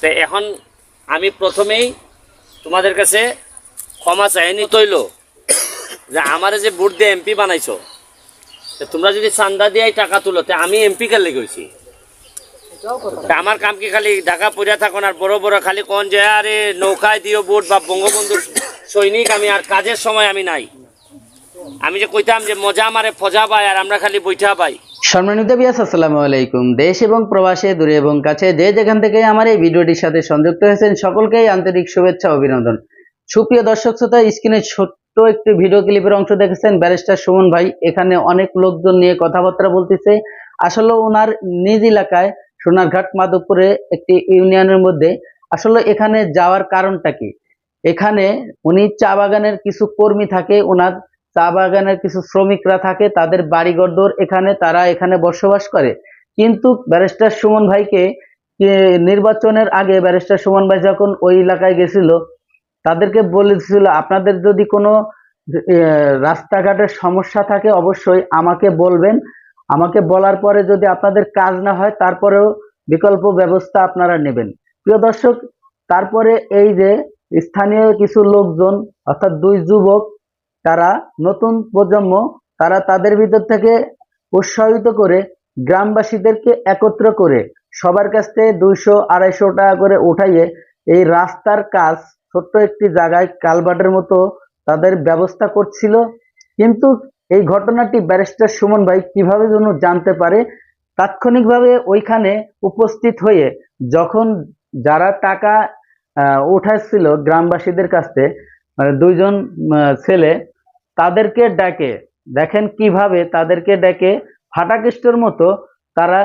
তো এখন আমি প্রথমেই তোমাদের কাছে ক্ষমা চাইনি তৈল যে আমারে যে ভোট দিয়ে এমপি বানাইছো, তোমরা যদি চান্দা দিয়ে টাকা তুলো তে আমি এমপি কার লেগে হয়েছি। আমার কাম কি খালি ঢাকা পড়িয়া থাকুন আর বড় বড় খালি কোন যে আরে নৌকায় দিও ভোট বা বঙ্গবন্ধু সৈনিক, আমি আর কাজের সময় আমি নাই। আমি যে কইতাম যে মজা মারে ফজা পাই আর আমরা খালি বৈঠা পাই। সম্মানিত বিয়াস, আসসালামু আলাইকুম। দেশ এবং প্রবাসে, দূরে এবং কাছে, যে যেখান থেকে আমার এই ভিডিওটির সাথে সংযুক্ত হয়েছেন সকলকেই আন্তরিক শুভেচ্ছা ও অভিনন্দন। সুপ্রিয় দর্শক শ্রোতা, স্ক্রিনে ছোট্ট একটি ভিডিও ক্লিপের অংশ দেখেছেন ব্যারিস্টার সুমন ভাই। এখানে অনেক লোকজন নিয়ে কথাবার্তা বলতেছে। আসলে ওনার নিজ এলাকায় সোনারঘাট মাধবপুরে একটি ইউনিয়নের মধ্যে আসলে এখানে যাওয়ার কারণটা কি? এখানে উনি চা বাগানের কিছু কর্মী থাকে, ওনার চা বাগানের কিছু শ্রমিকরা থাকে, তাদের বাড়িঘর এখানে, তারা এখানে বসবাস করে। কিন্তু ব্যারিস্টার সুমন ভাইকে নির্বাচনের আগে ব্যারিস্টার সুমন ভাই যখন ওই এলাকায় গেছিল, তাদেরকে বলেছিল আপনাদের যদি কোনো রাস্তাঘাটের সমস্যা থাকে অবশ্যই আমাকে বলবেন, আমাকে বলার পরে যদি আপনাদের কাজ না হয় তারপরেও বিকল্প ব্যবস্থা আপনারা নেবেন। প্রিয় দর্শক, তারপরে এই যে স্থানীয় কিছু লোকজন অর্থাৎ দুই যুবক, তারা নতুন প্রজন্ম, তারা তাদের ভিতর থেকে উৎসাহিত করে গ্রামবাসীদেরকে একত্র করে সবার কাছ থেকে 200-250 টাকা করে উঠাইয়ে এই রাস্তার কাজ ছোট্ট একটি জায়গায় কালভার্টের মতো তাদের ব্যবস্থা করছিল। কিন্তু এই ঘটনাটি ব্যারিস্টার সুমন ভাই কিভাবে যেন জানতে পারে, তাৎক্ষণিকভাবে ওইখানে উপস্থিত হয়ে যখন যারা টাকা উঠাচ্ছিল গ্রামবাসীদের কাছ থেকে, দুইজন ছেলে, তাদেরকে ডেকে, দেখেন কিভাবে তাদেরকে ডেকে ফাটাকেস্টের মতো তারা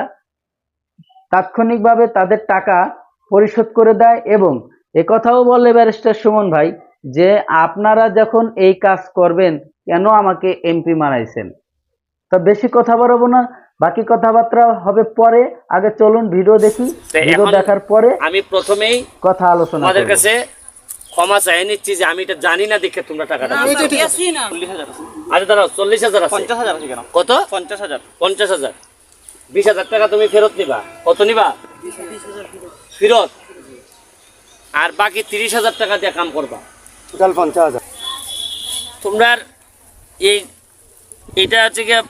তাৎক্ষণিকভাবে তাদের টাকা পরিশোধ করে দেয়। এবং একথাও বলে ব্যারিস্টার সুমন ভাই যে আপনারা যখন এই কাজ করবেন কেন আমাকে এমপি বানাইছেন। তো বেশি কথা বাড়াবো না, বাকি কথাবার্তা হবে পরে। আগে চলুন ভিডিও দেখি, ভিডিও দেখার পরে আমি প্রথমেই কথা আলোচনা তোমাদের কাছে ক্ষমা চাই নিচ্ছি যে আমি এটা জানি না দেখে তোমরা টাকাটা আচ্ছা দাঁড়াও, 40,000 আছে। 50,000 আছে কেন? কত? 50,000। 50,000। 20,000 টাকা তুমি ফেরত নিবা। কত নিবা? ফেরত। আর বাকি 30,000 টাকা দিয়ে কাম করবা। টোটাল 50,000। তোমরা এইটা হচ্ছে গিয়ে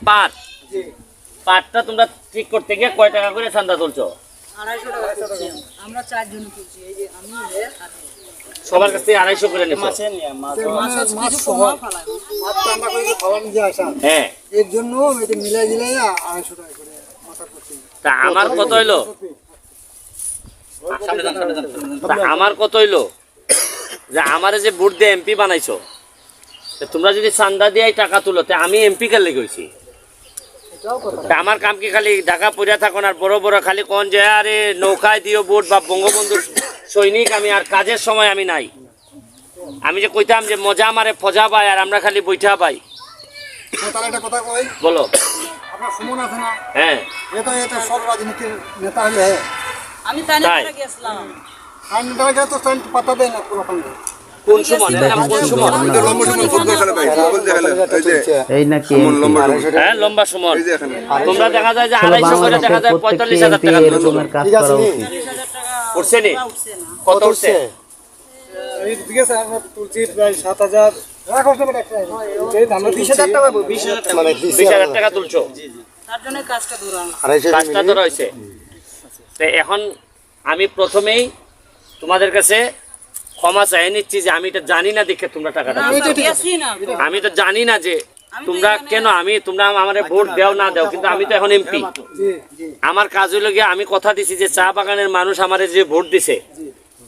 পাটটা তোমরা ঠিক করতে গিয়ে কয় টাকা করে চান্দা তুলছো? 250 টাকা তুলছি আমরা, 4 জন তুলছি। এই যে আমি আর সবার কাছ থেকে 250 করে নেছো। মাছ কমা ফেলাই মাছটা আমরা কই খাওয়া নিয়ে আসা। হ্যাঁ, এর জন্য এটা মিলাই দিলাই 250 টাকা করে মাথার করতে। তা আমার কত হইলো? তা আমার কত হইলো যে আমারে যে ভোট দিয়ে এমপি বানাইছো, তোমরা যদি চান্দা দিয়ে টাকা তুলো তে আমি এমপি কার লেগে হয়েছি। আমার কাম কি খালি ঢাকা পড়িয়া থাকুন আর বড় বড় খালি কোন যে আরে নৌকায় দিও ভোট বা বঙ্গবন্ধু সৈনিক, আমি আর কাজের সময় আমি নাই। আমি যে কইতাম যে মজা মারে ফজা পাই আর আমরা খালি বৈঠা পাই। তাহলে একটা কথা কই, বলো। আপনার সুমন আছে না? হ্যাঁ, এটা সব রাজনীতির নেতা হলে আমি তাই গেছিলাম। আমি দাঁড়া তো স্ট্যান্ড পাতা দেয় না পুরো ফান্ডে। কোন সময়? কোন সময়? এই নাকি হ্যাঁ, লম্বা সময়। তোমরা দেখা যায় যে 250 করে, দেখা যায় 45,000 টাকা এরকমের কাজ করা উচিত। উঠছে নি? কত উঠছে? ঠিক আছে, আমরা তুলছি প্রায় 7,000। রাখো না একটা। এই দাম 20,000 টাকা, 20,000 টাকা মানে 20,000 টাকা তুলছো। তার জন্য কাজটা ধরানো। কাজটা ধরা হয়েছে। তো এখন আমি প্রথমেই তোমাদের কাছে ক্ষমা চাই নিচ্ছি যে আমি এটা জানি না দেখে তোমরা টাকাটা আমি তো জানি না যে তোমরা কেন তোমরা আমারে ভোট দাও না দাও, কিন্তু আমি তো এখন এমপি। আমার কাজ হইল গিয়ে আমি কথা দিছি যে চা বাগানের মানুষ আমারে যে ভোট দিছে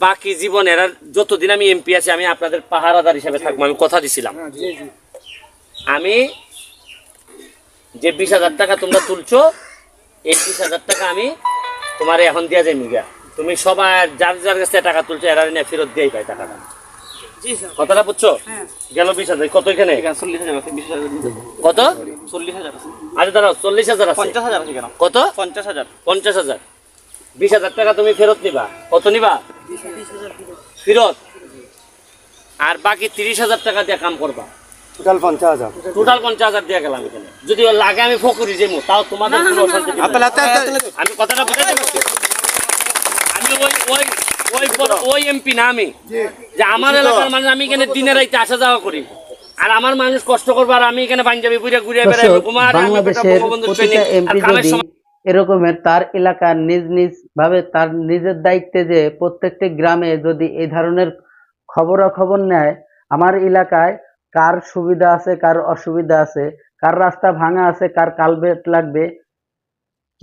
বাকি জীবন এরা যতদিন আমি এমপি আছি আমি আপনাদের পাহারাদার হিসেবে থাকবো। আমি কথা দিছিলাম। আমি যে 20,000 টাকা তোমরা তুলছো, এই 20,000 টাকা আমি তোমার এখন দিয়া যাই মিগা। তুমি সবাই যার যার কাছে টাকা তুলছো এরা নিয়ে ফেরত দিয়েই পাই টাকাটা। কথাটা বুঝছো? গেল 20,000। কত এখানে? 40,000 আছে। 20,000 কত? 40,000 আছে। আচ্ছা দাঁড়াও, 40,000 আছে। 50,000 আছে কেন? কত? 50,000। 50,000। 20,000 টাকা তুমি ফেরত নিবা। কত নিবা? ফেরত। আর বাকি 30,000 টাকা দিয়ে কাম করবা। টোটাল 50,000। টোটাল 50,000 দিয়ে গেলাম এখানে। যদি লাগে আমি ফকরি যাবো, তাও তোমাদের কোনো অশান্তি নেই। আমি কথাটা বুঝাইতে পারছি? আমি আমি ওই এমপি না আমি, যে আমার এলাকার মানুষ, আমি এখানে দিনে রাইতে আসা যাওয়া করি, আর আমার মানুষ কষ্ট করবো, আর আমি এখানে পাঞ্জাবি ঘুরে ঘুরে বেড়াই। বাংলাদেশের প্রতিটা এমপি যদি এরকমের তার এলাকার নিজ নিজ ভাবে তার নিজের দায়িত্বে যে প্রত্যেকটি গ্রামে যদি এই ধরনের খবরাখবর নেয়, আমার এলাকায় কার সুবিধা আছে, কার অসুবিধা আছে, কার রাস্তা ভাঙা আছে, কার কালভেট লাগবে,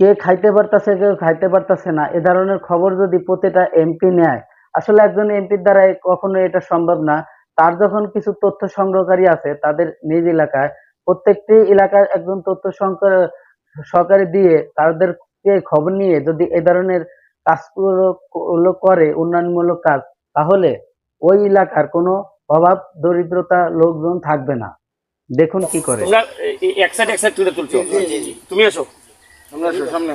কে খাইতে পারতাছে, কেউ খাইতে পারতাছে না, এ ধরনের খবর যদি প্রতিটা এমপি নেয়, আসলে একজন এমপির দ্বারা কখনো এটা সম্ভব না। তার যখন কিছু তথ্য সংগ্রহকারী আছে তাদের নিজ এলাকায়, প্রত্যেকটি এলাকায় একজন তথ্য সহকারী দিয়ে তাদেরকে খবর নিয়ে যদি এ ধরনের কাজগুলো করে, উন্নয়নমূলক কাজ, তাহলে ওই এলাকার কোনো অভাব দরিদ্রতা লোকজন থাকবে না। দেখুন কি করে। তোমরা এক সাইড তুলে তুলছো, তুমি এসো সামনে।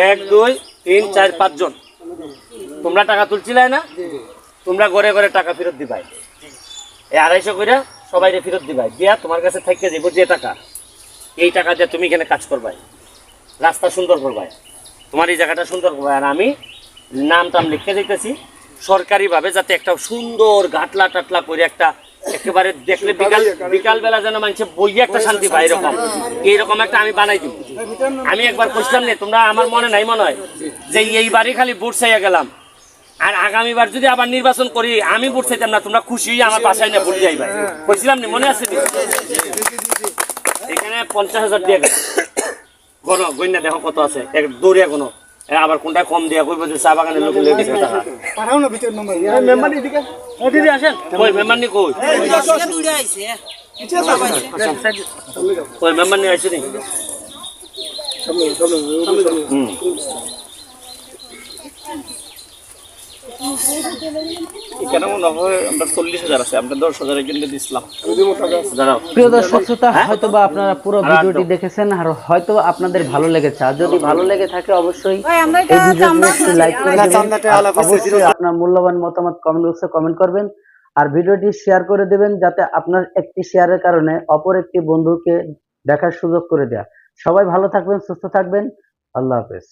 1 2 3 4 5 জন তোমরা টাকা তুলছিলে না? তোমরা ঘরে ঘরে টাকা ফেরত দিবাই, এই 250 করে সবাই ফেরত দিবাই, দিয়া তোমার কাছে থেকে যাবো যে টাকা, এই টাকা দিয়ে তুমি এখানে কাজ করবাই, রাস্তা সুন্দর করবাই, তোমার এই জায়গাটা সুন্দর করবাই। আর আমি নাম টাম লিখে দিতেছি সরকারিভাবে, যাতে একটা সুন্দর গাটলা টাটলা করে একটা একেবারে দেখলে বিকাল বেলা যেন মানুষের বইয়ে একটা শান্তি পায়, এইরকম একটা আমি বানাই দিব। আমি একবার বুঝলাম না, তোমরা আমার মনে নাই মনে হয় যে এইবারই খালি ভোট চাইয়া গেলাম, আর আগামীবার যদি আবার নির্বাচন করি আমি ভোট চাইতাম না, তোমরা খুশি আমার বাসায় না ভোট যাইবা, বলছিলাম না, মনে আছে? এখানে 50,000 দিয়ে গেল গণ গণ্যা, দেখো কত আছে, এক দৌড়িয়া কোনো আবার কোনটা কম দিয়া কইব যে চা বাগানের লোক লেগে গেছে টাকা। পাঠাও না ভিতর নম্বর মেম্বার এদিকে, ও দিদি আসেন, কই মেম্বার নি কই? কই মেম্বার নি আইছে নি? এখানে মনে হয় আমরা 40,000 আছে, আমরা 10,000 কিনে দিছিলাম। প্রিয় দর্শক শ্রোতা, হয়তো বা আপনারা পুরো ভিডিওটি দেখেছেন আর হয়তো আপনাদের ভালো লেগেছে। আর যদি ভালো লেগে থাকে অবশ্যই এই ভিডিওটি একটু লাইক করে দিবেন, অবশ্যই আপনার মূল্যবান মতামত কমেন্ট বক্সে কমেন্ট করবেন, আর ভিডিওটি শেয়ার করে দেবেন, যাতে আপনার একটি শেয়ারের কারণে অপর একটি বন্ধুকে দেখার সুযোগ করে দেয়া। সবাই ভালো থাকবেন, সুস্থ থাকবেন, আল্লাহ হাফেজ।